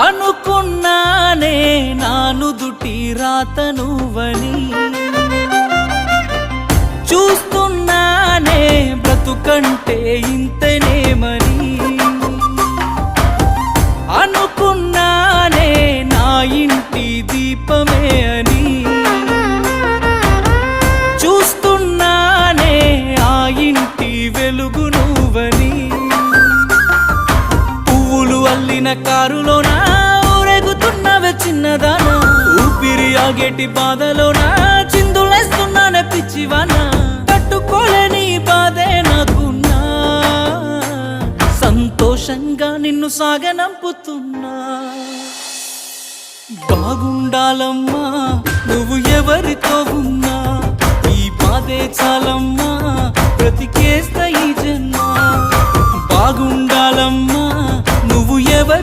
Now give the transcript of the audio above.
అనుకున్నానే నాను దుటి రాత నువ్వని, చూస్తున్నానే బ్రతుకంటే ఇంతనేమని. అనుకున్నానే నా ఇంటి దీపమే అని, చూస్తున్నానే ఆ ఇంటి వెలుగు నువ్వని. పువ్వులు అల్లిన కారులోనా ఊరేగుతున్నవే చిన్నదానా, ఊపిరి ఆగేటి బాధలోనా చిందులేస్తున్నానే పిచ్చివానా. తట్టుకోలేని బాధే నాకున్నా, సంతోషంగా నిన్ను సాగనంపుతున్నా. బాగుండాలమ్మా నువ్వు ఎవరితో ఉన్నా, ఈ బాధే చాలమ్మా బ్రతికేస్తా ఈ జన్మ. బాగుండాలమ్మా నువ్వు ఎవరి